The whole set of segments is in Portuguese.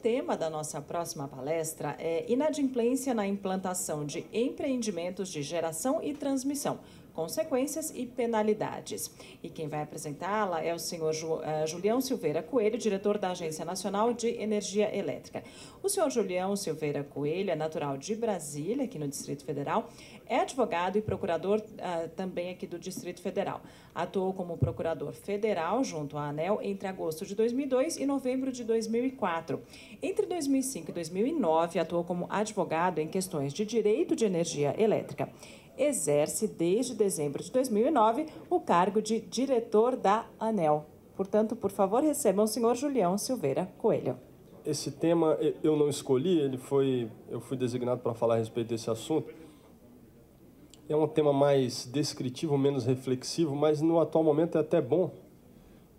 tema da nossa próxima palestra é Inadimplência na implantação de empreendimentos de geração e transmissão, consequências e penalidades. E quem vai apresentá-la é o senhor Julião Silveira Coelho, diretor da Agência Nacional de Energia Elétrica. O senhor Julião Silveira Coelho é natural de Brasília, aqui no Distrito Federal, é advogado e procurador também aqui do Distrito Federal. Atuou como procurador federal junto à ANEEL entre agosto de 2002 e novembro de 2004. Entre 2005 e 2009, atuou como advogado em questões de direito de energia elétrica. Exerce, desde dezembro de 2009, o cargo de diretor da ANEEL. Portanto, por favor, recebam o senhor Julião Silveira Coelho. Esse tema eu não escolhi, eu fui designado para falar a respeito desse assunto. É um tema mais descritivo, menos reflexivo, mas no atual momento é até bom,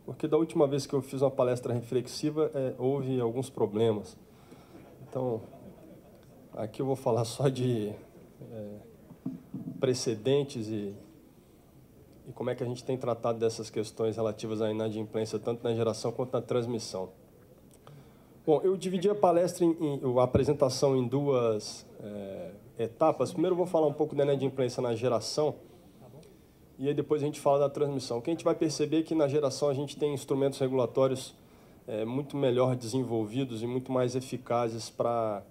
porque da última vez que eu fiz uma palestra reflexiva, houve alguns problemas. Então, aqui eu vou falar só de precedentes e como é que a gente tem tratado dessas questões relativas à inadimplência, tanto na geração quanto na transmissão. Bom, eu dividi a palestra, a apresentação em duas etapas. Primeiro eu vou falar um pouco da inadimplência na geração e aí depois a gente fala da transmissão. O que a gente vai perceber é que na geração a gente tem instrumentos regulatórios muito melhor desenvolvidos e muito mais eficazes para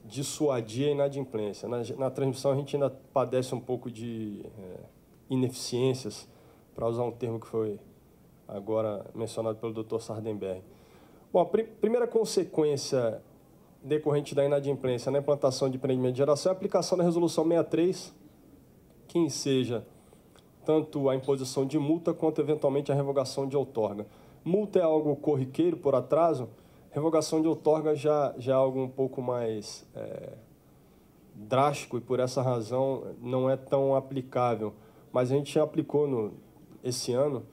dissuadir a inadimplência. Na transmissão a gente ainda padece um pouco de ineficiências, para usar um termo que foi agora mencionado pelo Dr. Sardenberg. Bom, a primeira consequência decorrente da inadimplência na implantação de empreendimento de geração é a aplicação da Resolução 63, que enseja tanto a imposição de multa quanto, eventualmente, a revogação de outorga. Multa é algo corriqueiro, por atraso, revogação de outorga já é algo um pouco mais drástico e, por essa razão, não é tão aplicável. Mas a gente já aplicou esse ano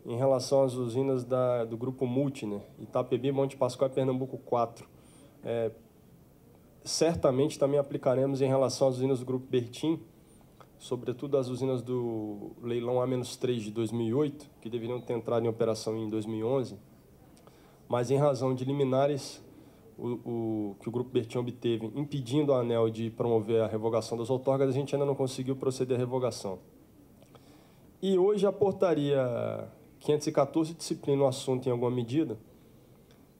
em relação às usinas do Grupo Multi, né? Itapebi, Monte Pascoal e Pernambuco 4. Certamente também aplicaremos em relação às usinas do Grupo Bertin, sobretudo as usinas do leilão A-3 de 2008, que deveriam ter entrado em operação em 2011, mas em razão de liminares que o Grupo Bertin obteve, impedindo a ANEEL de promover a revogação das outorgas, a gente ainda não conseguiu proceder à revogação. E hoje a portaria 514 disciplina o assunto em alguma medida,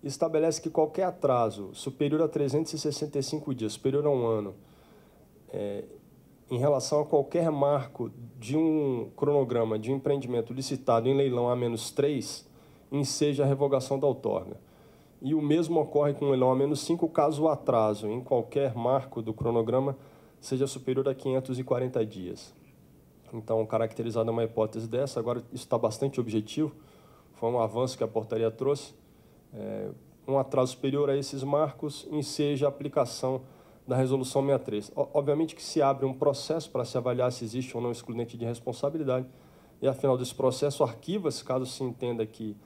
estabelece que qualquer atraso superior a 365 dias, superior a um ano, em relação a qualquer marco de um cronograma de um empreendimento licitado em leilão A-3, enseja a revogação da outorga. E o mesmo ocorre com o leilão A-5, caso o atraso em qualquer marco do cronograma seja superior a 540 dias. Então, caracterizada uma hipótese dessa, agora isso está bastante objetivo, foi um avanço que a portaria trouxe, um atraso superior a esses marcos enseja a aplicação da Resolução 63. Obviamente que se abre um processo para se avaliar se existe ou não excludente de responsabilidade, e, afinal desse processo, arquiva-se, caso se entenda que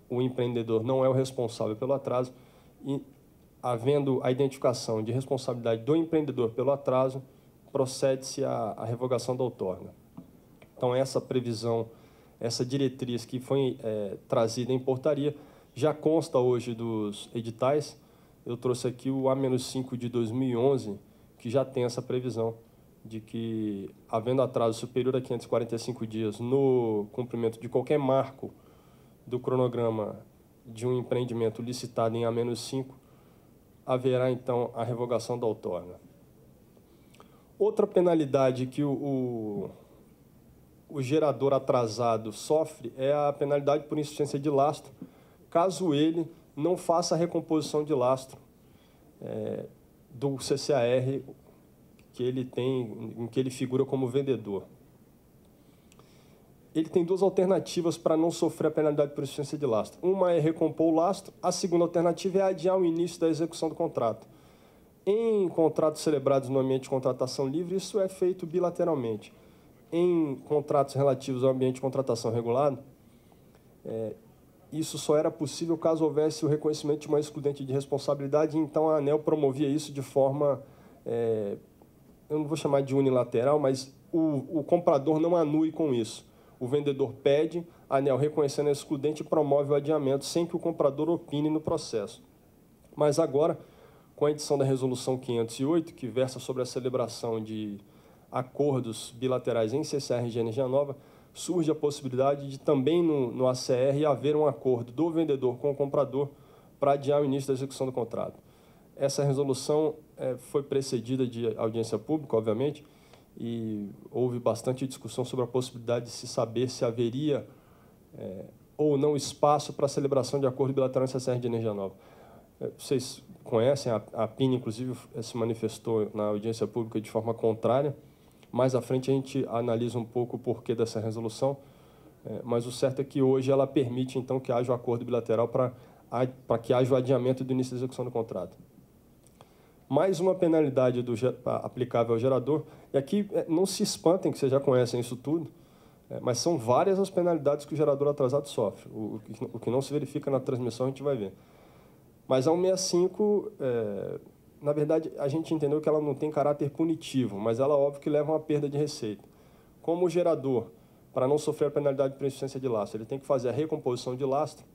o empreendedor não é o responsável pelo atraso, e, havendo a identificação de responsabilidade do empreendedor pelo atraso, procede-se à revogação da outorga. Então, essa previsão, essa diretriz que foi trazida em portaria, já consta hoje dos editais. Eu trouxe aqui o A-5 de 2011, que já tem essa previsão de que, havendo atraso superior a 545 dias no cumprimento de qualquer marco do cronograma de um empreendimento licitado em A-5, haverá, então, a revogação da outorga. Outra penalidade que o gerador atrasado sofre é a penalidade por insuficiência de lastro, caso ele não faça a recomposição de lastro do CCAR que ele tem, em que ele figura como vendedor. Ele tem duas alternativas para não sofrer a penalidade por insuficiência de lastro. Uma é recompor o lastro, a segunda alternativa é adiar o início da execução do contrato. Em contratos celebrados no ambiente de contratação livre, isso é feito bilateralmente. Em contratos relativos ao ambiente de contratação regulado, isso só era possível caso houvesse o reconhecimento de uma excludente de responsabilidade, e então a ANEEL promovia isso de forma, eu não vou chamar de unilateral, mas o comprador não anue com isso. O vendedor pede, a ANEEL, reconhecendo a excludente, promove o adiamento sem que o comprador opine no processo. Mas agora, com a edição da Resolução 508, que versa sobre a celebração de acordos bilaterais em CCR de energia nova, surge a possibilidade de também no ACR haver um acordo do vendedor com o comprador para adiar o início da execução do contrato. Essa resolução foi precedida de audiência pública, obviamente, e houve bastante discussão sobre a possibilidade de se saber se haveria ou não espaço para a celebração de acordo bilateral em CCR de energia nova. Vocês conhecem, a PIN, inclusive, se manifestou na audiência pública de forma contrária. Mais à frente, a gente analisa um pouco o porquê dessa resolução, mas o certo é que hoje ela permite, então, que haja um acordo bilateral para que haja o adiamento do início da execução do contrato. Mais uma penalidade aplicável ao gerador, e aqui não se espantem que vocês já conhecem isso tudo, mas são várias as penalidades que o gerador atrasado sofre. O que não se verifica na transmissão, a gente vai ver. Mas a 165, na verdade, a gente entendeu que ela não tem caráter punitivo, mas ela, óbvio, que leva a uma perda de receita. Como o gerador, para não sofrer a penalidade por insuficiência de lastro, ele tem que fazer a recomposição de lastro,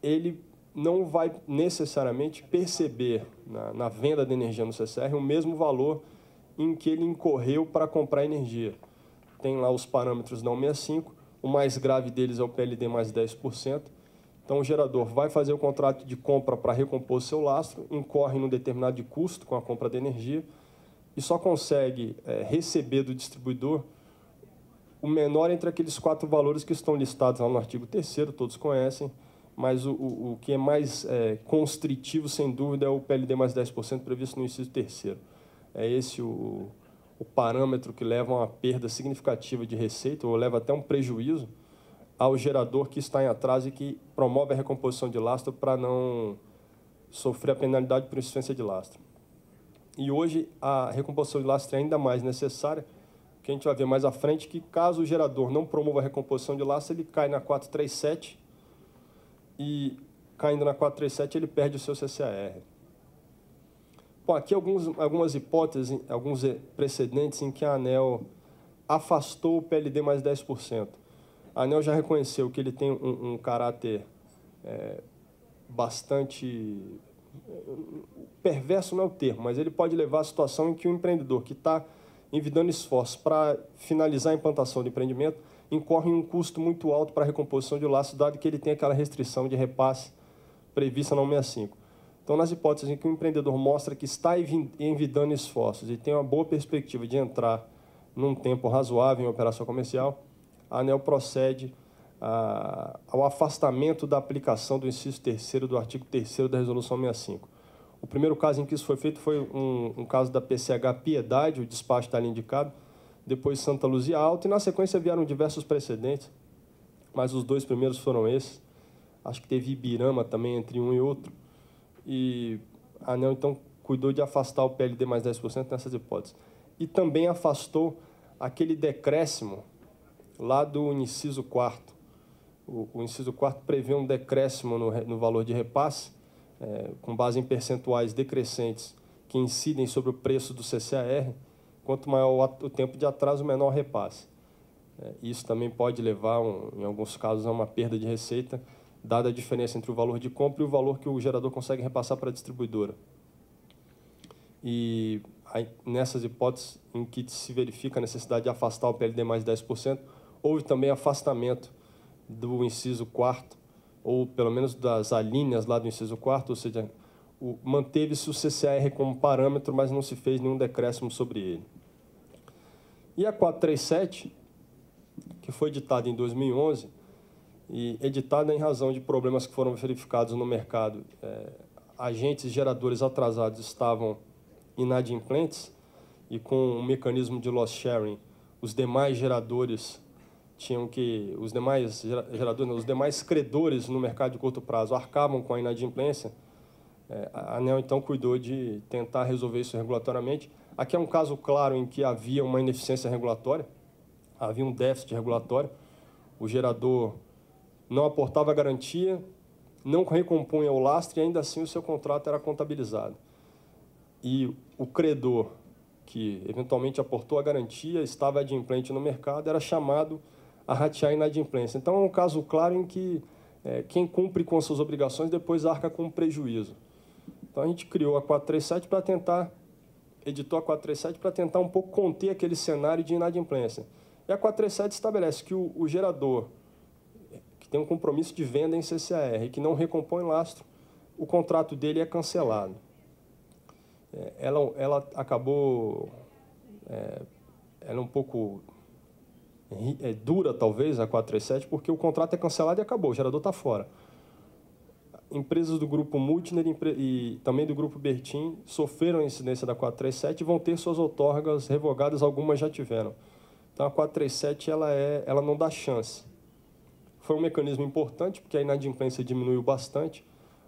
ele não vai necessariamente perceber na venda de energia no CCR o mesmo valor em que ele incorreu para comprar energia. Tem lá os parâmetros da 165, o mais grave deles é o PLD mais 10%. Então, o gerador vai fazer o contrato de compra para recompor seu lastro, incorre num determinado custo com a compra de energia e só consegue receber do distribuidor o menor entre aqueles 4 valores que estão listados lá no artigo 3º, todos conhecem, mas o que é mais constritivo, sem dúvida, é o PLD mais 10% previsto no inciso 3º. É esse o parâmetro que leva a uma perda significativa de receita, ou leva até um prejuízo ao gerador que está em atraso e que promove a recomposição de lastro para não sofrer a penalidade por insuficiência de lastro. E hoje a recomposição de lastro é ainda mais necessária, que a gente vai ver mais à frente, que caso o gerador não promova a recomposição de lastro, ele cai na 437 e, caindo na 437, ele perde o seu CCAR. Bom, aqui algumas hipóteses, alguns precedentes em que a ANEEL afastou o PLD mais 10%. A ANEEL já reconheceu que ele tem um caráter bastante... perverso não é o termo, mas ele pode levar à situação em que o empreendedor que está envidando esforços para finalizar a implantação do empreendimento incorre em um custo muito alto para a recomposição de lastro, dado que ele tem aquela restrição de repasse prevista na 165. Então, nas hipóteses em que o empreendedor mostra que está envidando esforços e tem uma boa perspectiva de entrar num tempo razoável em operação comercial, a ANEEL procede ao afastamento da aplicação do inciso 3º do artigo 3º da Resolução 65. O primeiro caso em que isso foi feito foi um caso da PCH Piedade, o despacho está ali indicado, depois Santa Luzia Alto, e na sequência vieram diversos precedentes, mas os 2 primeiros foram esses. Acho que teve Ibirama também entre um e outro, e a ANEEL, então, cuidou de afastar o PLD mais 10% nessas hipóteses. E também afastou aquele decréscimo lá do inciso 4º. O inciso 4º prevê um decréscimo no valor de repasse, com base em percentuais decrescentes que incidem sobre o preço do CCAR. Quanto maior o tempo de atraso, menor o repasse. Isso também pode levar, em alguns casos, a uma perda de receita, dada a diferença entre o valor de compra e o valor que o gerador consegue repassar para a distribuidora. E aí, nessas hipóteses em que se verifica a necessidade de afastar o PLD mais 10%, houve também afastamento do inciso 4º, ou pelo menos das alíneas lá do inciso 4º, ou seja, manteve-se o CCAR como parâmetro, mas não se fez nenhum decréscimo sobre ele. E a 437, que foi editada em 2011, e editada em razão de problemas que foram verificados no mercado, agentes geradores atrasados estavam inadimplentes, e com o mecanismo de loss sharing, os demais geradores tinham que... Os demais geradores, os demais credores no mercado de curto prazo arcavam com a inadimplência. A ANEEL, então, cuidou de tentar resolver isso regulatoriamente. Aqui é um caso claro em que havia uma ineficiência regulatória, havia um déficit regulatório, o gerador não aportava garantia, não recompunha o lastro e, ainda assim, o seu contrato era contabilizado. E o credor, que eventualmente aportou a garantia, estava adimplente no mercado, era chamado a ratear a inadimplência. Então, é um caso claro em que quem cumpre com as suas obrigações depois arca com um prejuízo. Então, a gente criou a 437 para tentar, editou a 437 para tentar um pouco conter aquele cenário de inadimplência. E a 437 estabelece que o gerador que tem um compromisso de venda em CCAR e que não recompõe lastro, o contrato dele é cancelado. Ela acabou... ela é um pouco dura, talvez, a 437, porque o contrato é cancelado e acabou, o gerador está fora. Empresas do Grupo Multiner e também do Grupo Bertin sofreram a incidência da 437 e vão ter suas outorgas revogadas, algumas já tiveram. Então, a 437 ela não dá chance. Foi um mecanismo importante, porque a inadimplência diminuiu bastante,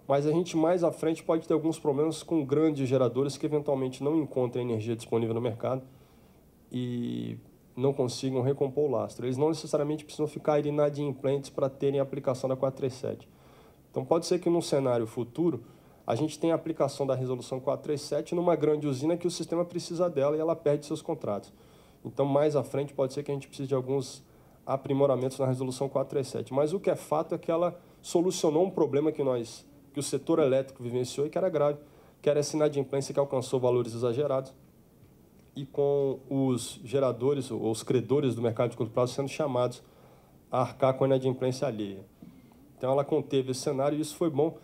mas a gente mais à frente pode ter alguns problemas com grandes geradores que eventualmente não encontrem energia disponível no mercado e não consigam recompor o lastro. Eles não necessariamente precisam ficar inadimplentes para terem a aplicação da 437. Então, pode ser que, num cenário futuro, a gente tenha a aplicação da resolução 437 numa grande usina que o sistema precisa dela e ela perde seus contratos. Então, mais à frente, pode ser que a gente precise de alguns aprimoramentos na resolução 437. Mas o que é fato é que ela solucionou um problema que o setor elétrico vivenciou e que era grave, que era essa inadimplência que alcançou valores exagerados e com os geradores ou os credores do mercado de curto prazo sendo chamados a arcar com a inadimplência alheia. Então, ela conteve esse cenário e isso foi bom.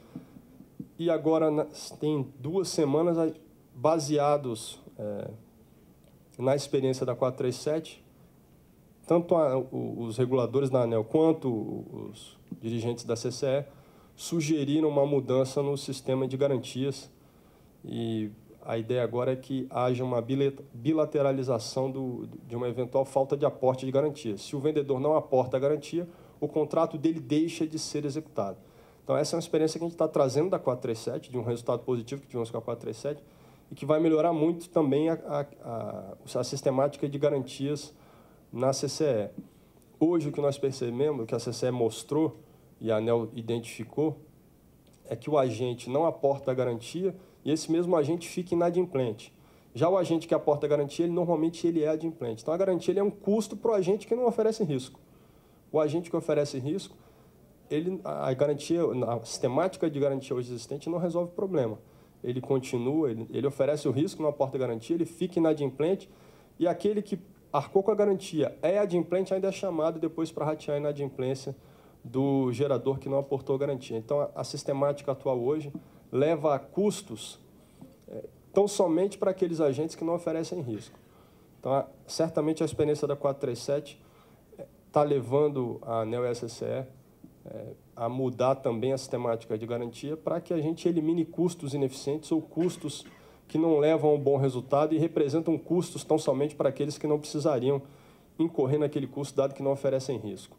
E agora, tem 2 semanas, baseados na experiência da 437, tanto os reguladores da ANEEL quanto os dirigentes da CCE sugeriram uma mudança no sistema de garantias e a ideia agora é que haja uma bilateralização de uma eventual falta de aporte de garantia. Se o vendedor não aporta a garantia, o contrato dele deixa de ser executado. Então, essa é uma experiência que a gente está trazendo da 437, de um resultado positivo que tivemos com a 437, e que vai melhorar muito também a sistemática de garantias na CCE. Hoje, o que nós percebemos, o que a CCE mostrou e a ANEEL identificou, é que o agente não aporta a garantia e esse mesmo agente fica inadimplente. Já o agente que aporta a garantia, normalmente ele é adimplente. Então, a garantia é um custo para o agente que não oferece risco. O agente que oferece risco, a sistemática de garantia hoje existente não resolve o problema. Ele continua, ele oferece o risco, não aporta a garantia, ele fica inadimplente e aquele que arcou com a garantia é adimplente, ainda é chamado depois para ratear a inadimplência do gerador que não aportou a garantia. Então, a sistemática atual hoje leva a custos tão somente para aqueles agentes que não oferecem risco. Então, certamente a experiência da 437 está levando a ANEEL e a CCE a mudar também a sistemática de garantia para que a gente elimine custos ineficientes ou custos que não levam a um bom resultado e representam custos tão somente para aqueles que não precisariam incorrer naquele custo, dado que não oferecem risco.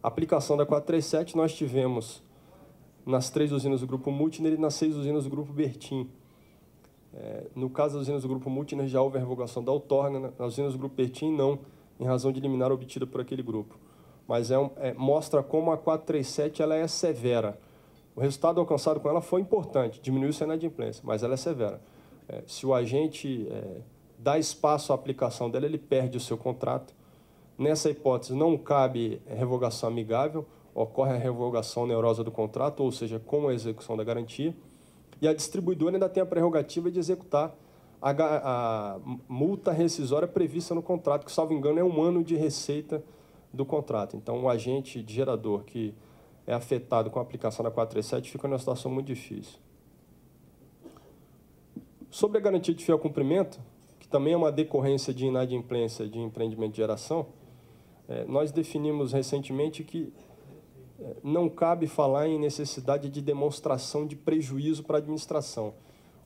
A aplicação da 437 nós tivemos nas 3 usinas do Grupo Multiner e nas 6 usinas do Grupo Bertin. No caso das usinas do Grupo Multiner, já houve a revogação da outorga, nas usinas do Grupo Bertin, não, em razão de liminar obtida por aquele grupo. Mas mostra como a 437 ela é severa. O resultado alcançado com ela foi importante, diminuiu-se a inadimplência, mas ela é severa. Se o agente dá espaço à aplicação dela, ele perde o seu contrato. Nessa hipótese, não cabe revogação amigável, ocorre a revogação onerosa do contrato, ou seja, com a execução da garantia, e a distribuidora ainda tem a prerrogativa de executar a multa rescisória prevista no contrato, que, salvo engano, é 1 ano de receita do contrato. Então, o agente de gerador que é afetado com a aplicação da 437 fica numa situação muito difícil. Sobre a garantia de fiel cumprimento, que também é uma decorrência de inadimplência de empreendimento de geração, nós definimos recentemente que não cabe falar em necessidade de demonstração de prejuízo para a administração.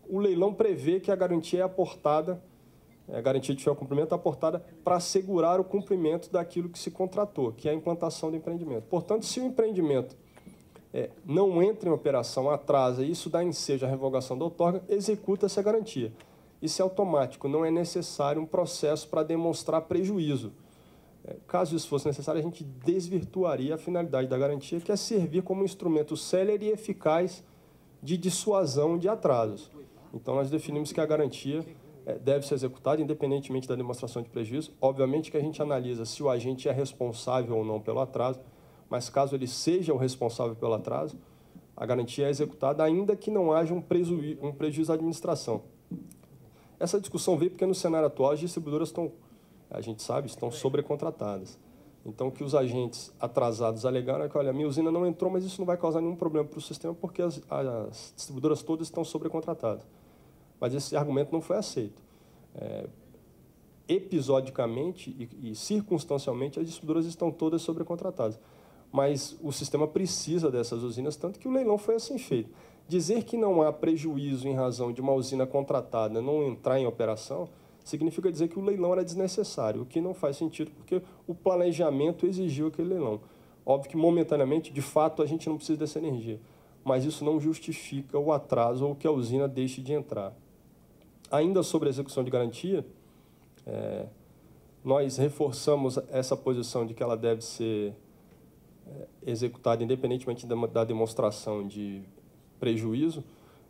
O leilão prevê que a garantia é aportada, a garantia de fiel cumprimento é aportada para assegurar o cumprimento daquilo que se contratou, que é a implantação do empreendimento. Portanto, se o empreendimento não entra em operação, atrasa, e isso dá ensejo à revogação da outorga, executa essa garantia. Isso é automático, não é necessário um processo para demonstrar prejuízo. Caso isso fosse necessário, a gente desvirtuaria a finalidade da garantia, que é servir como um instrumento célere e eficaz de dissuasão de atrasos. Então, nós definimos que a garantia deve ser executada independentemente da demonstração de prejuízo. Obviamente que a gente analisa se o agente é responsável ou não pelo atraso, mas caso ele seja o responsável pelo atraso, a garantia é executada, ainda que não haja um prejuízo à administração. Essa discussão veio porque, no cenário atual, as distribuidoras estão, a gente sabe, estão sobrecontratadas. Então, o que os agentes atrasados alegaram é que, olha, a minha usina não entrou, mas isso não vai causar nenhum problema para o sistema, porque as distribuidoras todas estão sobrecontratadas. Mas esse argumento não foi aceito. Episodicamente e circunstancialmente, as distribuidoras estão todas sobrecontratadas. Mas o sistema precisa dessas usinas, tanto que o leilão foi assim feito. Dizer que não há prejuízo em razão de uma usina contratada não entrar em operação significa dizer que o leilão era desnecessário, o que não faz sentido, porque o planejamento exigiu aquele leilão. Óbvio que, momentaneamente, de fato, a gente não precisa dessa energia, mas isso não justifica o atraso ou que a usina deixe de entrar. Ainda sobre a execução de garantia, nós reforçamos essa posição de que ela deve ser executada independentemente da demonstração de prejuízo,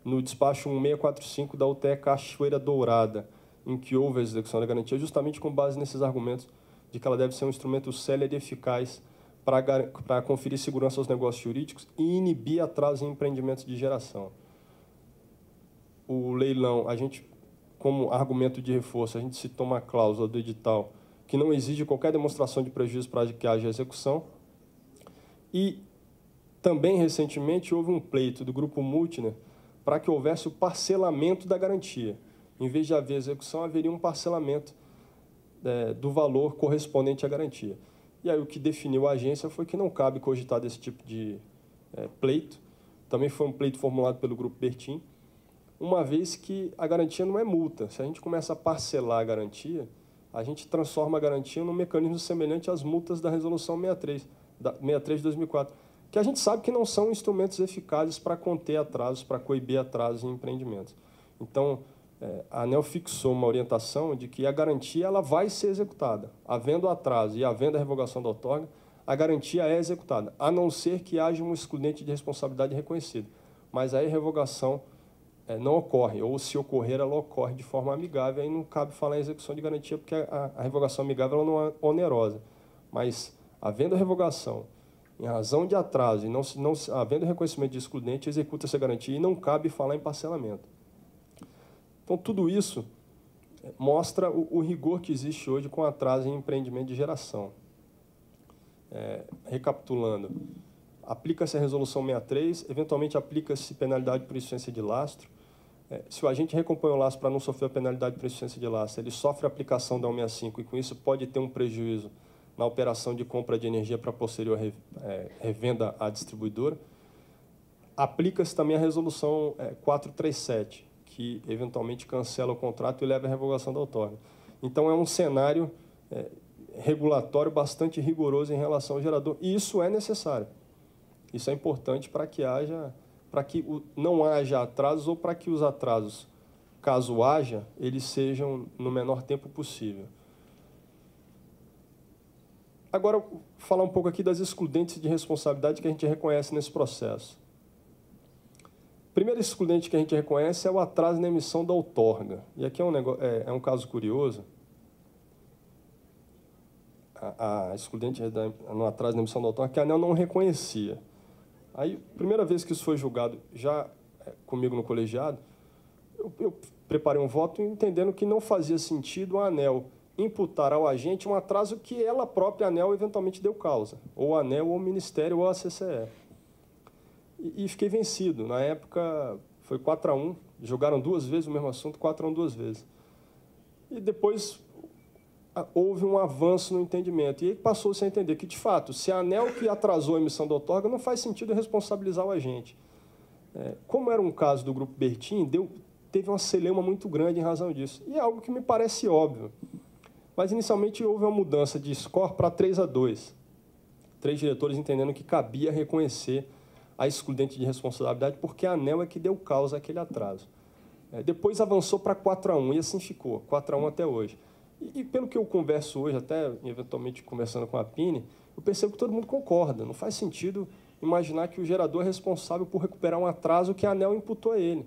no despacho 1645 da UTE Cachoeira Dourada, em que houve a execução da garantia, justamente com base nesses argumentos de que ela deve ser um instrumento célere e eficaz para conferir segurança aos negócios jurídicos e inibir atraso em empreendimentos de geração. O leilão, a gente, como argumento de reforço, a gente citou uma cláusula do edital que não exige qualquer demonstração de prejuízo para que haja execução. E também, recentemente, houve um pleito do Grupo Multiner para que houvesse o parcelamento da garantia. Em vez de haver execução, haveria um parcelamento do valor correspondente à garantia. E aí o que definiu a agência foi que não cabe cogitar desse tipo de pleito. Também foi um pleito formulado pelo Grupo Bertin, uma vez que a garantia não é multa. Se a gente começa a parcelar a garantia, a gente transforma a garantia num mecanismo semelhante às multas da Resolução 63 de 2004, que a gente sabe que não são instrumentos eficazes para conter atrasos, para coibir atrasos em empreendimentos. Então, a ANEEL fixou uma orientação de que a garantia ela vai ser executada. Havendo atraso e havendo a revogação da outorga, a garantia é executada, a não ser que haja um excludente de responsabilidade reconhecido. Mas aí a revogação não ocorre, ou se ocorrer, ela ocorre de forma amigável, aí não cabe falar em execução de garantia, porque a revogação amigável ela não é onerosa. Mas, havendo a revogação, em razão de atraso e não havendo reconhecimento de excludente, executa essa garantia e não cabe falar em parcelamento. Então, tudo isso mostra o rigor que existe hoje com atraso em empreendimento de geração. Recapitulando, aplica-se a Resolução 63, eventualmente aplica-se penalidade por insuficiência de lastro. Se o agente recompõe o lastro para não sofrer a penalidade por insuficiência de lastro, ele sofre a aplicação da 165 e, com isso, pode ter um prejuízo na operação de compra de energia para posterior revenda à distribuidora. Aplica-se também a Resolução 437, que eventualmente cancela o contrato e leva à revogação da outorga. Então, é um cenário regulatório bastante rigoroso em relação ao gerador, e isso é necessário. Isso é importante para que não haja atrasos ou para que os atrasos, caso haja, eles sejam no menor tempo possível. Agora, falar um pouco aqui das excludentes de responsabilidade que a gente reconhece nesse processo. O primeiro excludente que a gente reconhece é o atraso na emissão da outorga. E aqui é um caso curioso. A excludente no atraso na emissão da outorga que a ANEEL não reconhecia. Aí, primeira vez que isso foi julgado, já comigo no colegiado, eu preparei um voto entendendo que não fazia sentido a ANEEL imputar ao agente um atraso que ela própria, a ANEEL, eventualmente deu causa, ou a ANEEL, ou o Ministério, ou a CCE. E fiquei vencido. Na época, foi 4-1, jogaram duas vezes o mesmo assunto, 4-1 duas vezes. E depois houve um avanço no entendimento, e aí passou-se a entender que, de fato, se a ANEEL que atrasou a emissão da outorga, não faz sentido responsabilizar o agente. Como era um caso do Grupo Bertin, teve uma celeuma muito grande em razão disso, e é algo que me parece óbvio. Mas, inicialmente, houve uma mudança de score para 3-2. 3 diretores entendendo que cabia reconhecer a excludente de responsabilidade, porque a ANEEL é que deu causa àquele atraso. Depois avançou para 4-1, e assim ficou, 4-1 até hoje. E pelo que eu converso hoje, até eventualmente conversando com a Pini, eu percebo que todo mundo concorda. Não faz sentido imaginar que o gerador é responsável por recuperar um atraso que a ANEEL imputou a ele.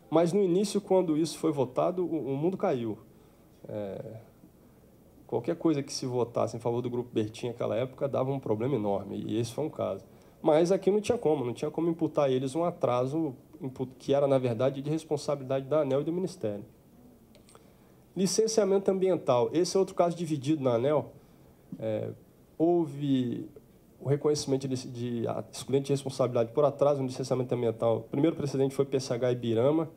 Mas, no início, quando isso foi votado, o mundo caiu. qualquer coisa que se votasse em favor do Grupo Bertin naquela época dava um problema enorme, e esse foi um caso. Mas aqui não tinha como imputar a eles um atraso que era, na verdade, de responsabilidade da ANEEL e do Ministério. Licenciamento ambiental. Esse é outro caso dividido na ANEEL. Houve o reconhecimento de excludente de responsabilidade por atraso no licenciamento ambiental. O primeiro precedente foi PCH Ibirama.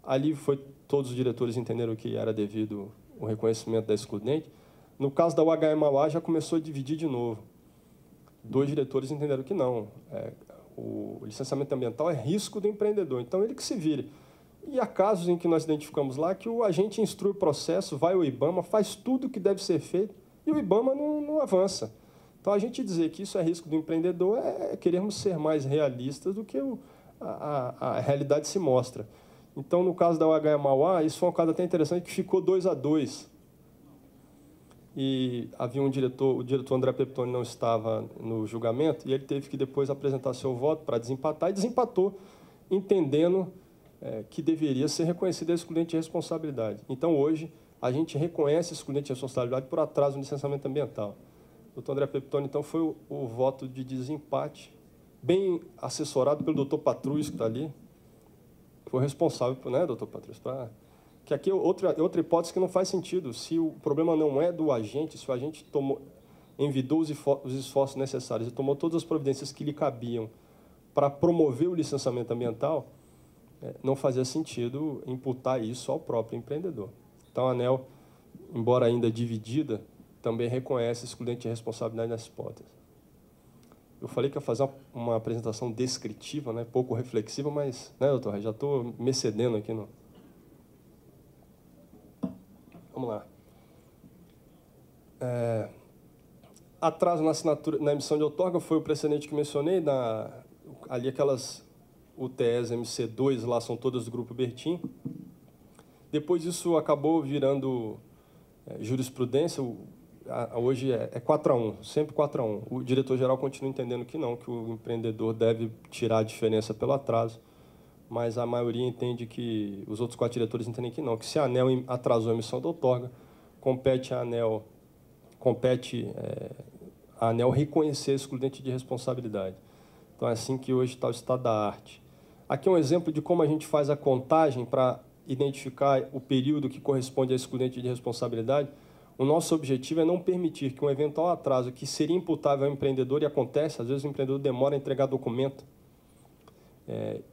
Ali todos os diretores entenderam que era devido o reconhecimento da excludente. No caso da UHE Mauá, já começou a dividir de novo. 2 diretores entenderam que não. O licenciamento ambiental é risco do empreendedor, então ele que se vire. E há casos em que nós identificamos lá que o agente instrui o processo, vai ao IBAMA, faz tudo o que deve ser feito e o IBAMA não avança. Então, a gente dizer que isso é risco do empreendedor é querermos ser mais realistas do que a realidade se mostra. Então, no caso da UHE Mauá, isso foi um caso até interessante, que ficou 2-2. E havia o diretor André Peptoni não estava no julgamento, e ele teve que depois apresentar seu voto para desempatar, e desempatou, entendendo que deveria ser reconhecida a excludente de responsabilidade. Então, hoje, a gente reconhece a excludente de responsabilidade por atraso no licenciamento ambiental. O doutor André Peptoni, então, foi o voto de desempate, bem assessorado pelo doutor Patrus, que está ali, que foi responsável, né, doutor Patrus, para... Que aqui é outra hipótese que não faz sentido. Se o problema não é do agente, se o agente envidou os esforços necessários e tomou todas as providências que lhe cabiam para promover o licenciamento ambiental, não fazia sentido imputar isso ao próprio empreendedor. Então, a ANEEL, embora ainda dividida, também reconhece excludente de responsabilidade nessa hipótese. Eu falei que ia fazer uma apresentação descritiva, né, pouco reflexiva, mas, né, doutor, já estou me excedendo aqui no... Vamos lá. Atraso na assinatura, na emissão de outorga foi o precedente que mencionei, ali aquelas UTS MC2 lá são todas do Grupo Bertin. Depois isso acabou virando jurisprudência, hoje é 4-1, sempre 4-1. O diretor-geral continua entendendo que não, que o empreendedor deve tirar a diferença pelo atraso, mas a maioria entende que, os outros 4 diretores entendem que não, que se a ANEEL atrasou a emissão da outorga, compete a ANEEL reconhecer excludente de responsabilidade. Então, é assim que hoje está o estado da arte. Aqui é um exemplo de como a gente faz a contagem para identificar o período que corresponde a excludente de responsabilidade. O nosso objetivo é não permitir que um eventual atraso que seria imputável ao empreendedor, e acontece, às vezes o empreendedor demora a entregar documento,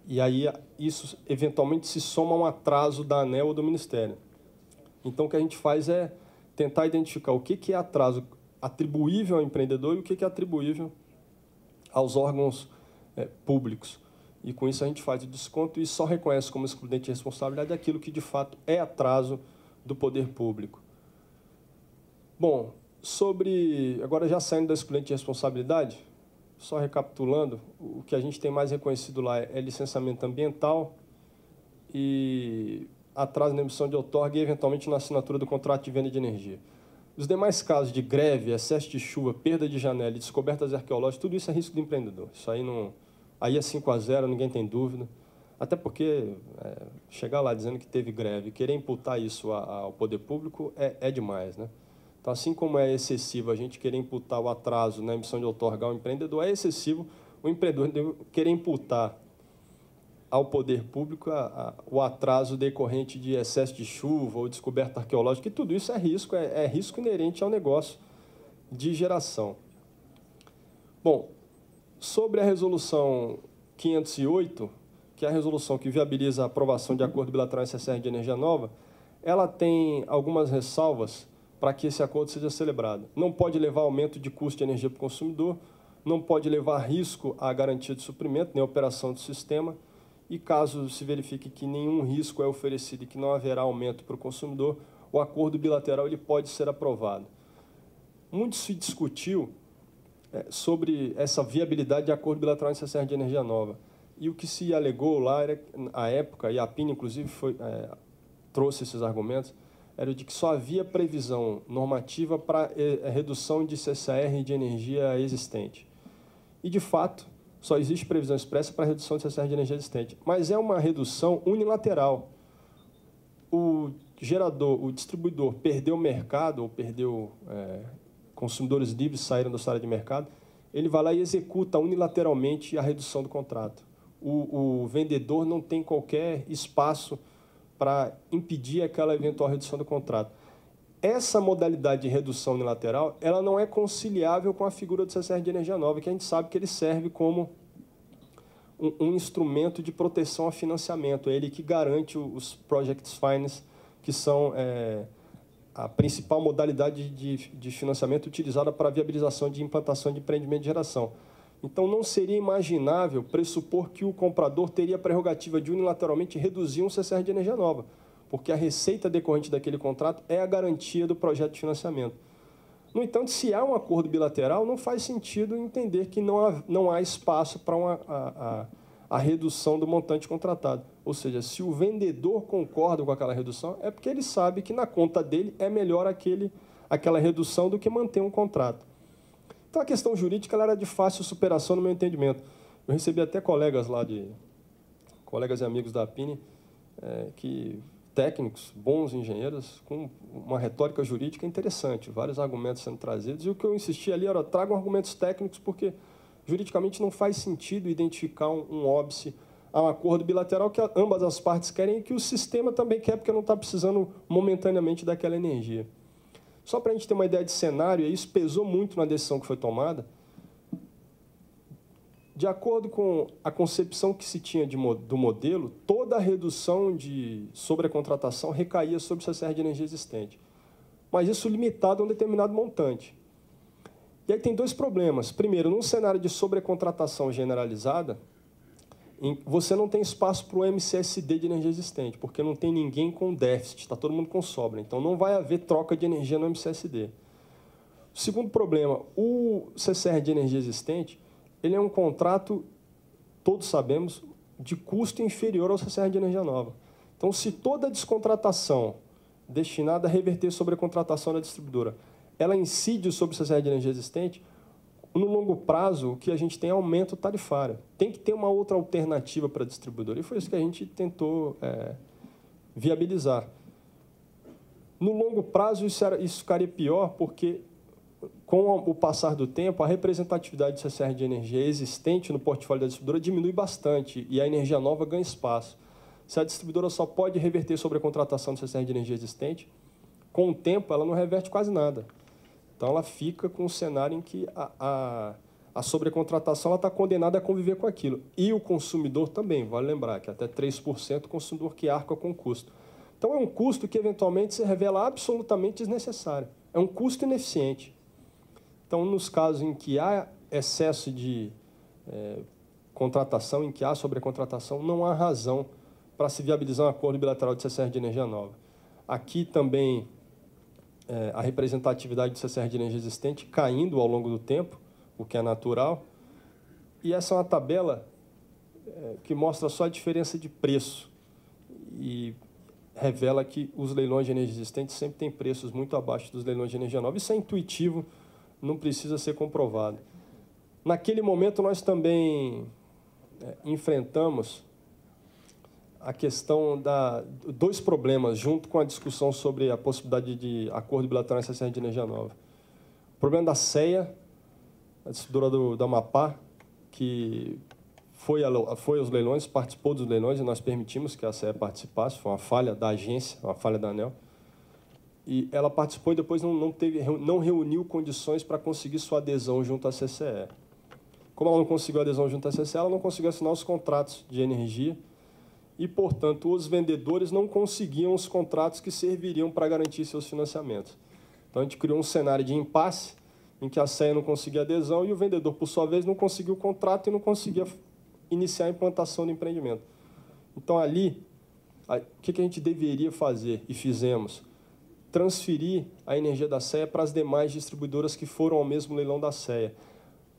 e aí isso eventualmente se soma a um atraso da ANEEL ou do Ministério. Então, o que a gente faz é tentar identificar o que é atraso atribuível ao empreendedor e o que é atribuível aos órgãos públicos. E, com isso, a gente faz o desconto e só reconhece como excludente de responsabilidade aquilo que, de fato, é atraso do poder público. Bom, agora já saindo da excludente de responsabilidade, só recapitulando, o que a gente tem mais reconhecido lá é licenciamento ambiental e atraso na emissão de outorga e, eventualmente, na assinatura do contrato de venda de energia. Os demais casos de greve, excesso de chuva, perda de janela e descobertas arqueológicas, tudo isso é risco do empreendedor. Isso aí não... Aí é 5-0, ninguém tem dúvida. Até porque chegar lá dizendo que teve greve, querer imputar isso ao poder público é demais, né? Então, assim como é excessivo a gente querer imputar o atraso na emissão de outorga ao empreendedor, é excessivo o empreendedor querer imputar ao poder público o atraso decorrente de excesso de chuva ou descoberta arqueológica, e tudo isso é risco inerente ao negócio de geração. Bom, sobre a resolução 508, que é a resolução que viabiliza a aprovação de acordo bilateral SSR de energia nova, ela tem algumas ressalvas para que esse acordo seja celebrado. Não pode levar aumento de custo de energia para o consumidor, não pode levar risco à garantia de suprimento, nem à operação do sistema, e caso se verifique que nenhum risco é oferecido e que não haverá aumento para o consumidor, o acordo bilateral ele pode ser aprovado. Muito se discutiu sobre essa viabilidade de acordo bilateral em SSR de energia nova. E o que se alegou lá, à época, e a PIN, inclusive, trouxe esses argumentos, era de que só havia previsão normativa para a redução de CCR de energia existente. E, de fato, só existe previsão expressa para a redução de CCR de energia existente. Mas é uma redução unilateral. O o distribuidor perdeu o mercado, ou perdeu consumidores livres saíram da sua área de mercado, ele vai lá e executa unilateralmente a redução do contrato. O vendedor não tem qualquer espaço para impedir aquela eventual redução do contrato. Essa modalidade de redução unilateral, ela não é conciliável com a figura do CCR de energia nova, que a gente sabe que ele serve como um instrumento de proteção a financiamento. É ele que garante os Project Finance, que são a principal modalidade de financiamento utilizada para a viabilização de implantação de empreendimento de geração. Então, não seria imaginável pressupor que o comprador teria a prerrogativa de unilateralmente reduzir um CCR de energia nova, porque a receita decorrente daquele contrato é a garantia do projeto de financiamento. No entanto, se há um acordo bilateral, não faz sentido entender que não há espaço para a redução do montante contratado. Ou seja, se o vendedor concorda com aquela redução, é porque ele sabe que na conta dele é melhor aquela redução do que manter um contrato. Então, a questão jurídica ela era de fácil superação no meu entendimento. Eu recebi até colegas e amigos da APINE, técnicos, bons engenheiros, com uma retórica jurídica interessante, vários argumentos sendo trazidos. E o que eu insisti ali era, tragam argumentos técnicos, porque juridicamente não faz sentido identificar um óbice a um acordo bilateral que ambas as partes querem e que o sistema também quer, porque não está precisando momentaneamente daquela energia. Só para a gente ter uma ideia de cenário, e isso pesou muito na decisão que foi tomada, de acordo com a concepção que se tinha do modelo, toda a redução de sobrecontratação recaía sobre o CCR de energia existente, mas isso limitado a um determinado montante. E aí tem dois problemas. Primeiro, num cenário de sobrecontratação generalizada, você não tem espaço para o MCSD de energia existente, porque não tem ninguém com déficit, está todo mundo com sobra. Então, não vai haver troca de energia no MCSD. O segundo problema, o CCR de energia existente, ele é um contrato, todos sabemos, de custo inferior ao CCR de energia nova. Então, se toda a descontratação destinada a reverter sobre a contratação da distribuidora, ela incide sobre o CCR de energia existente, no longo prazo, o que a gente tem é aumento tarifário. Tem que ter uma outra alternativa para a distribuidora. E foi isso que a gente tentou viabilizar. No longo prazo, isso ficaria pior, porque, com o passar do tempo, a representatividade do CCR de energia existente no portfólio da distribuidora diminui bastante e a energia nova ganha espaço. Se a distribuidora só pode reverter sobre a contratação do CCR de energia existente, com o tempo, ela não reverte quase nada. Então, ela fica com um cenário em que a sobrecontratação está condenada a conviver com aquilo. E o consumidor também, vale lembrar, que até 3% o consumidor que arca com o custo. Então, é um custo que, eventualmente, se revela absolutamente desnecessário. É um custo ineficiente. Então, nos casos em que há excesso de contratação, em que há sobrecontratação, não há razão para se viabilizar um acordo bilateral de CCR de energia nova. Aqui também a representatividade do CCR de energia existente caindo ao longo do tempo, o que é natural. E essa é uma tabela que mostra só a diferença de preço e revela que os leilões de energia existente sempre têm preços muito abaixo dos leilões de energia nova. Isso é intuitivo, não precisa ser comprovado. Naquele momento, nós também enfrentamos a questão dois problemas, junto com a discussão sobre a possibilidade de acordo bilateral em CCR de energia nova. O problema da CEA, a distribuidora do Amapá, que foi aos leilões, participou dos leilões, e nós permitimos que a CEA participasse, foi uma falha da agência, uma falha da ANEEL. E ela participou e depois não reuniu condições para conseguir sua adesão junto à CCE. Como ela não conseguiu adesão junto à CCE, ela não conseguiu assinar os contratos de energia, e, portanto, os vendedores não conseguiam os contratos que serviriam para garantir seus financiamentos. Então, a gente criou um cenário de impasse, em que a CEA não conseguia adesão e o vendedor, por sua vez, não conseguiu o contrato e não conseguia iniciar a implantação do empreendimento. Então, ali, o que a gente deveria fazer, e fizemos? Transferir a energia da CEA para as demais distribuidoras que foram ao mesmo leilão da CEA.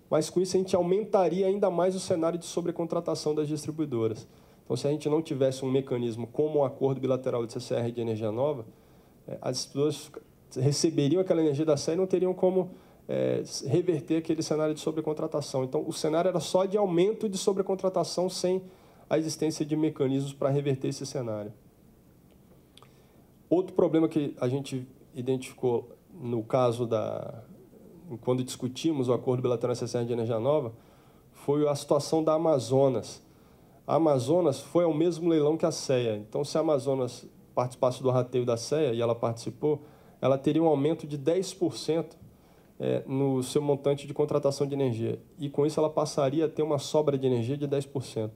Mas, com isso, a gente aumentaria ainda mais o cenário de sobrecontratação das distribuidoras. Então, se a gente não tivesse um mecanismo como o acordo bilateral de CCR de energia nova, as distribuidoras receberiam aquela energia da CEA e não teriam como reverter aquele cenário de sobrecontratação. Então, o cenário era só de aumento de sobrecontratação sem a existência de mecanismos para reverter esse cenário. Outro problema que a gente identificou no caso quando discutimos o acordo bilateral CCR de energia nova, foi a situação da Amazonas. A Amazonas foi ao mesmo leilão que a CEA. Então, se a Amazonas participasse do rateio da CEA, e ela participou, ela teria um aumento de 10% no seu montante de contratação de energia. E, com isso, ela passaria a ter uma sobra de energia de 10%.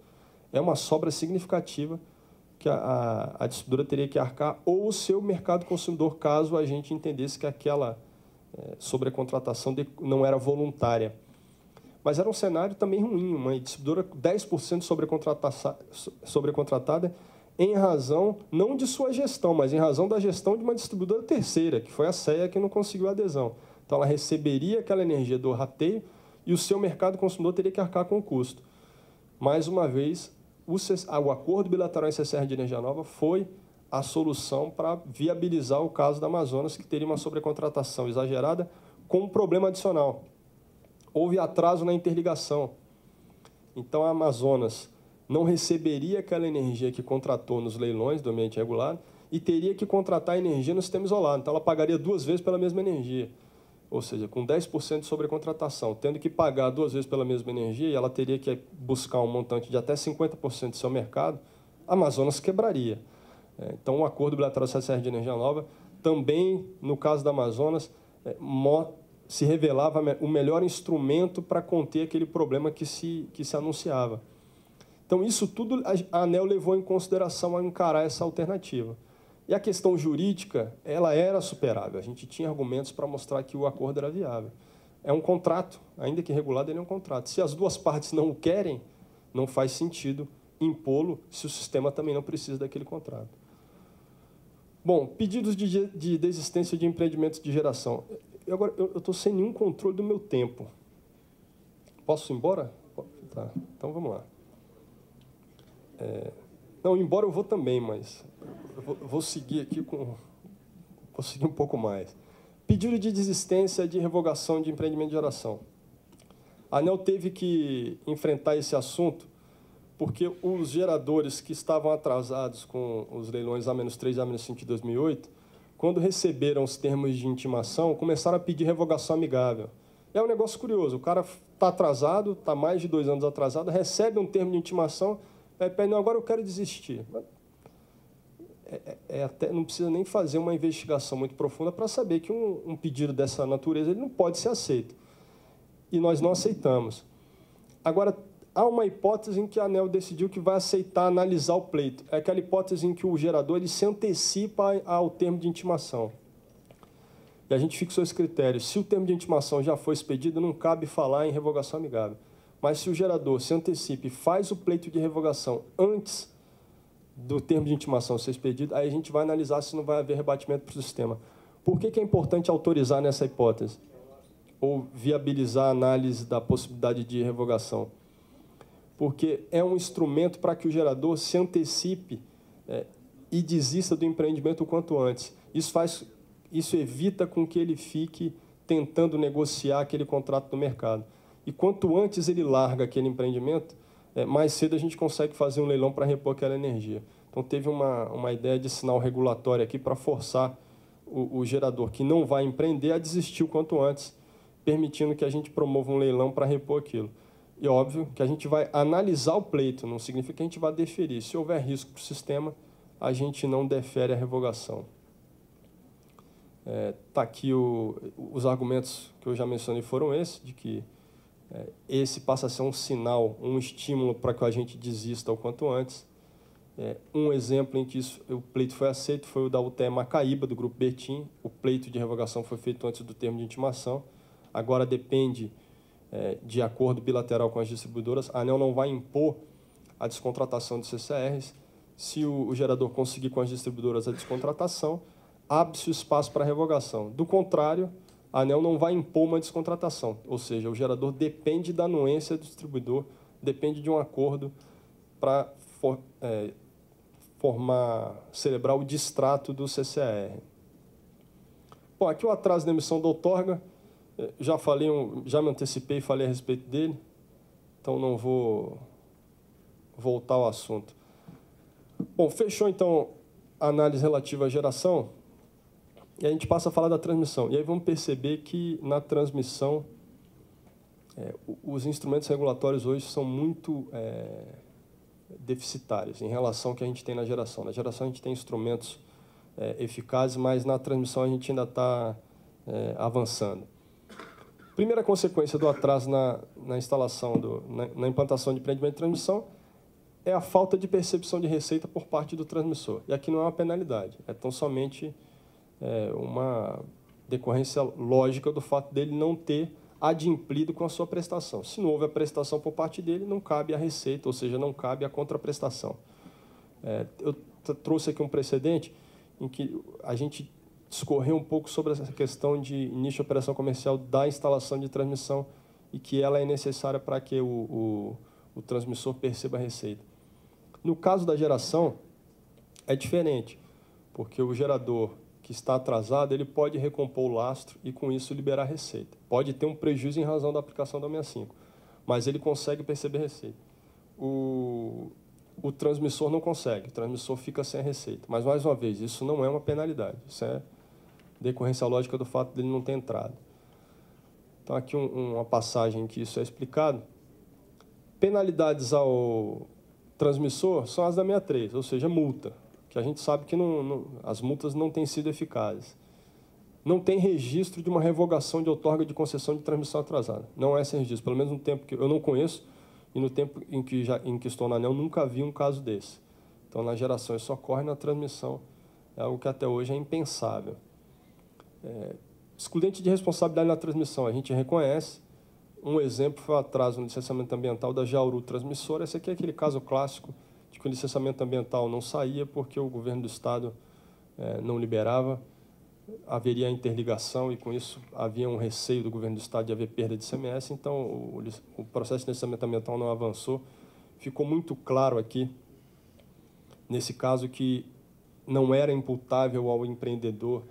É uma sobra significativa que a distribuidora teria que arcar, ou o seu mercado consumidor, caso a gente entendesse que aquela sobrecontratação não era voluntária. Mas era um cenário também ruim, uma distribuidora 10% sobrecontratada em razão, não de sua gestão, mas em razão da gestão de uma distribuidora terceira, que foi a CEA, que não conseguiu adesão. Então, ela receberia aquela energia do rateio e o seu mercado consumidor teria que arcar com o custo. Mais uma vez, o acordo bilateral em CCR de energia nova foi a solução para viabilizar o caso da Amazonas, que teria uma sobrecontratação exagerada com um problema adicional. Houve atraso na interligação. Então, a Amazonas não receberia aquela energia que contratou nos leilões do ambiente regulado e teria que contratar energia no sistema isolado. Então, ela pagaria 2 vezes pela mesma energia. Ou seja, com 10% de sobrecontratação, tendo que pagar 2 vezes pela mesma energia, e ela teria que buscar um montante de até 50% do seu mercado, a Amazonas quebraria. Então, o acordo bilateral CCR de energia nova, também, no caso da Amazonas, se revelava o melhor instrumento para conter aquele problema que se anunciava. Então, isso tudo a ANEEL levou em consideração a encarar essa alternativa. E a questão jurídica, ela era superável. A gente tinha argumentos para mostrar que o acordo era viável. É um contrato, ainda que regulado, ele é um contrato. Se as duas partes não o querem, não faz sentido impô-lo se o sistema também não precisa daquele contrato. Bom, pedidos de desistência de empreendimentos de geração. Eu estou sem nenhum controle do meu tempo. Posso ir embora? Tá, então vamos lá. Não, embora eu vou também, mas eu vou seguir aqui vou seguir um pouco mais. Pedido de desistência de revogação de empreendimento de geração. A ANEEL teve que enfrentar esse assunto porque os geradores que estavam atrasados com os leilões A-3 e A-5 de 2008, quando receberam os termos de intimação, começaram a pedir revogação amigável. É um negócio curioso, o cara está atrasado, está mais de 2 anos atrasado, recebe um termo de intimação, pede, não, agora eu quero desistir. Até, não precisa nem fazer uma investigação muito profunda para saber que um pedido dessa natureza ele não pode ser aceito. E nós não aceitamos. Agora, há uma hipótese em que a ANEEL decidiu que vai aceitar analisar o pleito. É aquela hipótese em que o gerador ele se antecipa ao termo de intimação. E a gente fixou esse critério. Se o termo de intimação já foi expedido, não cabe falar em revogação amigável. Mas se o gerador se antecipa e faz o pleito de revogação antes do termo de intimação ser expedido, aí a gente vai analisar se não vai haver rebatimento para o sistema. Por que é importante autorizar nessa hipótese? Ou viabilizar a análise da possibilidade de revogação? Porque é um instrumento para que o gerador se antecipe e desista do empreendimento o quanto antes. Isso evita com que ele fique tentando negociar aquele contrato no mercado. E quanto antes ele larga aquele empreendimento, mais cedo a gente consegue fazer um leilão para repor aquela energia. Então, teve uma ideia de sinal regulatório aqui para forçar o gerador que não vai empreender a desistir o quanto antes, permitindo que a gente promova um leilão para repor aquilo. E, óbvio, que a gente vai analisar o pleito, não significa que a gente vai deferir. Se houver risco para o sistema, a gente não defere a revogação. Tá aqui os argumentos que eu já mencionei foram esses, de que esse passa a ser um sinal, um estímulo para que a gente desista o quanto antes. Um exemplo em que o pleito foi aceito foi o da UTE Macaíba, do Grupo Bertin. O pleito de revogação foi feito antes do termo de intimação. Agora depende de acordo bilateral com as distribuidoras. A ANEEL não vai impor a descontratação de CCRs. Se o gerador conseguir com as distribuidoras a descontratação, abre-se o espaço para revogação. Do contrário, a ANEEL não vai impor uma descontratação, ou seja, o gerador depende da anuência do distribuidor, depende de um acordo para celebrar o distrato do CCR. Bom, aqui o atraso da emissão da outorga, já me antecipei e falei a respeito dele, então não vou voltar ao assunto. Bom, fechou então a análise relativa à geração, e a gente passa a falar da transmissão. E aí vamos perceber que, na transmissão, os instrumentos regulatórios hoje são muito deficitários em relação ao que a gente tem na geração. Na geração, a gente tem instrumentos eficazes, mas na transmissão a gente ainda está avançando. Primeira consequência do atraso na instalação, na implantação de empreendimento de transmissão é a falta de percepção de receita por parte do transmissor. E aqui não é uma penalidade, é tão somente uma decorrência lógica do fato dele não ter adimplido com a sua prestação. Se não houve a prestação por parte dele, não cabe a receita, ou seja, não cabe a contraprestação. Eu trouxe aqui um precedente em que a gente discorreu um pouco sobre essa questão de início de operação comercial da instalação de transmissão e que ela é necessária para que o transmissor perceba a receita. No caso da geração, é diferente, porque o gerador que está atrasado, ele pode recompor o lastro e, com isso, liberar a receita. Pode ter um prejuízo em razão da aplicação da 65, mas ele consegue perceber a receita. O transmissor não consegue, o transmissor fica sem a receita. Mas, mais uma vez, isso não é uma penalidade, isso é decorrência lógica do fato dele não ter entrado. Então, aqui uma passagem em que isso é explicado. Penalidades ao transmissor são as da 63, ou seja, multa, que a gente sabe que as multas não têm sido eficazes. Não tem registro de uma revogação de outorga de concessão de transmissão atrasada. Não é esse registro, pelo menos no tempo que eu não conheço, e no tempo em que estou na ANEEL, nunca vi um caso desse. Então, na geração isso ocorre, na transmissão é algo que até hoje é impensável. Excludente de responsabilidade na transmissão, a gente reconhece. Um exemplo foi o atraso no licenciamento ambiental da Jauru Transmissora. Esse aqui é aquele caso clássico de que o licenciamento ambiental não saía porque o governo do Estado não liberava, haveria interligação e, com isso, havia um receio do governo do Estado de haver perda de ICMS, então o processo de licenciamento ambiental não avançou. Ficou muito claro aqui, nesse caso, que não era imputável ao empreendedor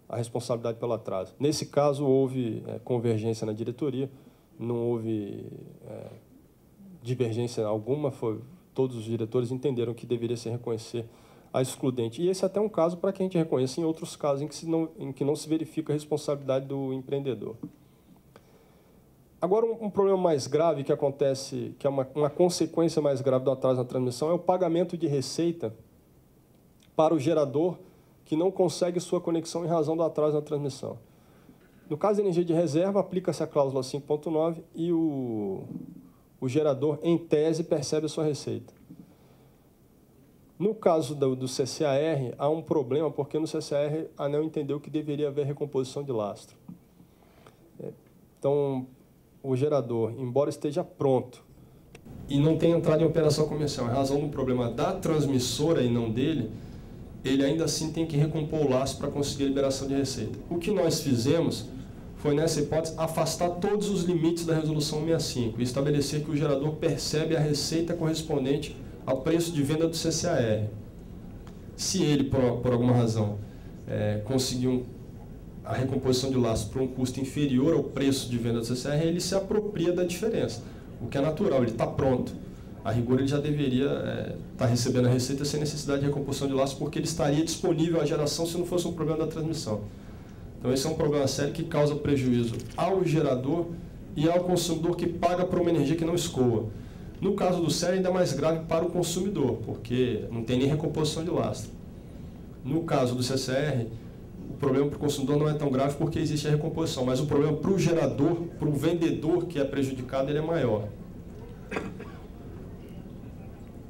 a responsabilidade pelo atraso. Nesse caso, houve convergência na diretoria, não houve divergência alguma, todos os diretores entenderam que deveria se reconhecer a excludente. E esse é até um caso para que a gente reconheça em outros casos em que não se verifica a responsabilidade do empreendedor. Agora, um problema mais grave que acontece, que é uma consequência mais grave do atraso na transmissão, é o pagamento de receita para o gerador que não consegue sua conexão em razão do atraso na transmissão. No caso da energia de reserva, aplica-se a cláusula 5.9 e o gerador, em tese, percebe a sua receita. No caso do CCAR, há um problema, porque no CCAR a ANEEL entendeu que deveria haver recomposição de lastro. Então, o gerador, embora esteja pronto e não tenha entrado em operação comercial, em razão do problema da transmissora e não dele, ele ainda assim tem que recompor o lastro para conseguir a liberação de receita. O que nós fizemos foi, nessa hipótese, afastar todos os limites da resolução 65 e estabelecer que o gerador percebe a receita correspondente ao preço de venda do CCAR. Se ele, por alguma razão, conseguiu a recomposição de lastro por um custo inferior ao preço de venda do CCAR, ele se apropria da diferença, o que é natural, ele está pronto. A rigor, ele já deveria estar recebendo a receita sem necessidade de recomposição de lastro, porque ele estaria disponível à geração se não fosse um problema da transmissão. Então, esse é um problema sério que causa prejuízo ao gerador e ao consumidor que paga por uma energia que não escoa. No caso do CER, ainda mais grave para o consumidor, porque não tem nem recomposição de lastro. No caso do CCR, o problema para o consumidor não é tão grave porque existe a recomposição, mas o problema para o gerador, para o vendedor que é prejudicado, ele é maior.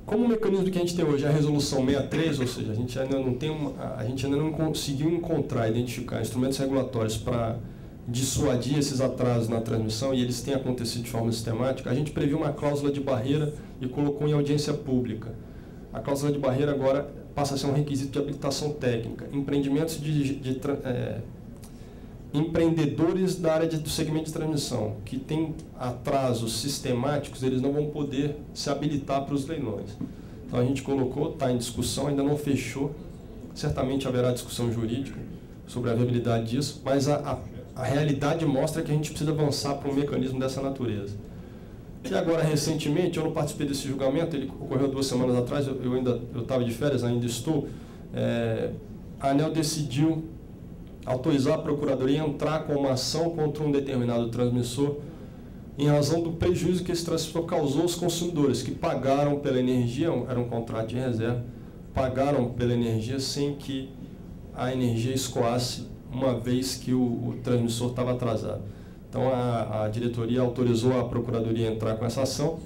Como o mecanismo que a gente tem hoje é a resolução 63, ou seja, a gente ainda não conseguiu encontrar, identificar instrumentos regulatórios para dissuadir esses atrasos na transmissão, e eles têm acontecido de forma sistemática, a gente previu uma cláusula de barreira e colocou em audiência pública. A cláusula de barreira agora passa a ser um requisito de habilitação técnica. Empreendimentos empreendedores da área do segmento de transmissão, que têm atrasos sistemáticos, eles não vão poder se habilitar para os leilões. Então, a gente colocou, está em discussão, ainda não fechou, certamente haverá discussão jurídica sobre a viabilidade disso, mas a realidade mostra que a gente precisa avançar para um mecanismo dessa natureza. E agora, recentemente, eu não participei desse julgamento, ele ocorreu 2 semanas atrás, eu estava de férias, ainda estou, a ANEEL decidiu autorizar a Procuradoria a entrar com uma ação contra um determinado transmissor em razão do prejuízo que esse transmissor causou aos consumidores, que pagaram pela energia, era um contrato de reserva, pagaram pela energia sem que a energia escoasse, uma vez que o transmissor estava atrasado. Então, a diretoria autorizou a Procuradoria a entrar com essa ação.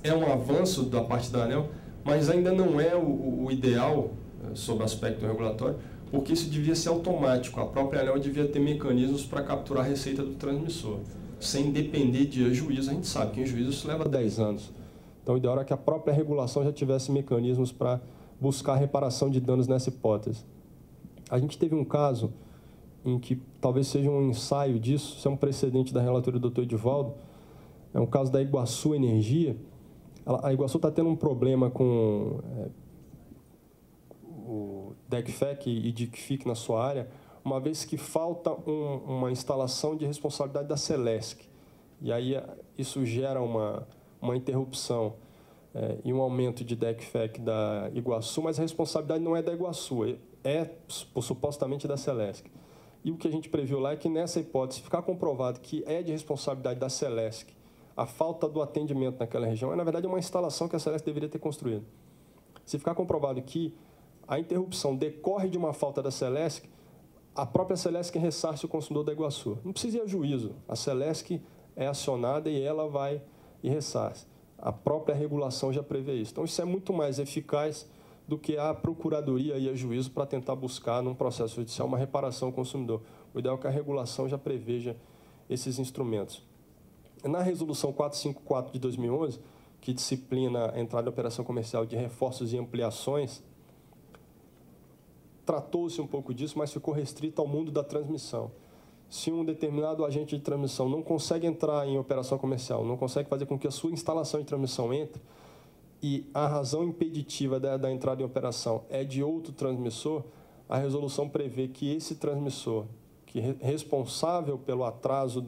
É um avanço da parte da ANEEL, mas ainda não é o ideal sob o aspecto regulatório, porque isso devia ser automático. A própria ANEEL devia ter mecanismos para capturar a receita do transmissor, sem depender de juízo. A gente sabe que em juízo isso leva 10 anos. Então, o ideal era que a própria regulação já tivesse mecanismos para buscar a reparação de danos nessa hipótese. A gente teve um caso em que talvez seja um ensaio disso, isso é um precedente da relatoria do Dr. Edivaldo, é um caso da Iguaçu Energia. A Iguaçu está tendo um problema com o DECFEC e DICFIC na sua área, uma vez que falta uma instalação de responsabilidade da Celesc. E aí isso gera uma interrupção e um aumento de DECFEC da Iguaçu, mas a responsabilidade não é da Iguaçu, é supostamente da Celesc. E o que a gente previu lá é que, nessa hipótese, ficar comprovado que é de responsabilidade da Celesc a falta do atendimento naquela região, na verdade, uma instalação que a Celesc deveria ter construído. Se ficar comprovado que a interrupção decorre de uma falta da Celesc, a própria Celesc ressarce o consumidor da Iguaçu. Não precisa ir a juízo. A Celesc é acionada e ela vai e ressarce. A própria regulação já prevê isso. Então, isso é muito mais eficaz do que a Procuradoria ir a juízo para tentar buscar, num processo judicial, uma reparação ao consumidor. O ideal é que a regulação já preveja esses instrumentos. Na Resolução 454 de 2011, que disciplina a entrada em operação comercial de reforços e ampliações, tratou-se um pouco disso, mas ficou restrito ao mundo da transmissão. Se um determinado agente de transmissão não consegue entrar em operação comercial, não consegue fazer com que a sua instalação de transmissão entre, e a razão impeditiva da entrada em operação é de outro transmissor, a resolução prevê que esse transmissor, que é responsável pelo atraso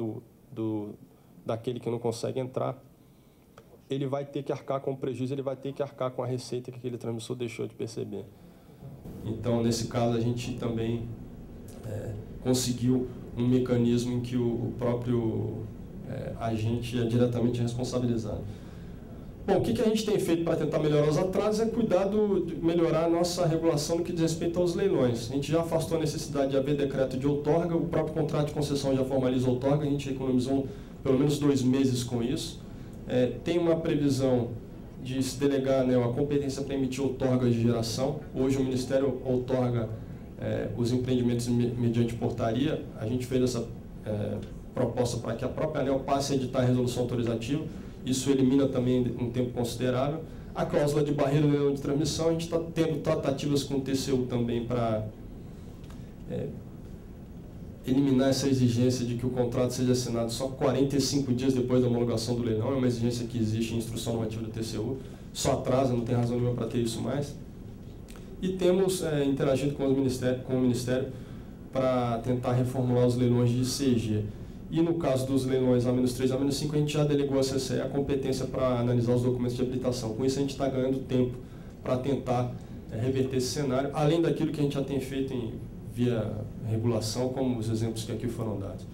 daquele que não consegue entrar, ele vai ter que arcar com o prejuízo, ele vai ter que arcar com a receita que aquele transmissor deixou de perceber. Então, nesse caso, a gente também conseguiu um mecanismo em que o próprio agente é diretamente responsabilizado. Bom, o que a gente tem feito para tentar melhorar os atrasos é cuidar de melhorar a nossa regulação no que diz respeito aos leilões. A gente já afastou a necessidade de haver decreto de outorga, o próprio contrato de concessão já formaliza a outorga, a gente economizou pelo menos 2 meses com isso. Tem uma previsão de se delegar a competência para emitir outorgas de geração. Hoje o Ministério outorga os empreendimentos mediante portaria. A gente fez essa proposta para que a própria ANEEL passe a editar a resolução autorizativa. Isso elimina também um tempo considerável. A cláusula de barreira no leilão de transmissão, a gente está tendo tratativas com o TCU também para eliminar essa exigência de que o contrato seja assinado só 45 dias depois da homologação do leilão. É uma exigência que existe em instrução normativa do TCU. Só atrasa, não tem razão nenhuma para ter isso mais. E temos interagido com o Ministério para tentar reformular os leilões de CG. E no caso dos leilões A-3 e A-5, a gente já delegou à CCE a competência para analisar os documentos de habilitação. Com isso, a gente está ganhando tempo para tentar reverter esse cenário, além daquilo que a gente já tem feito via regulação, como os exemplos que aqui foram dados.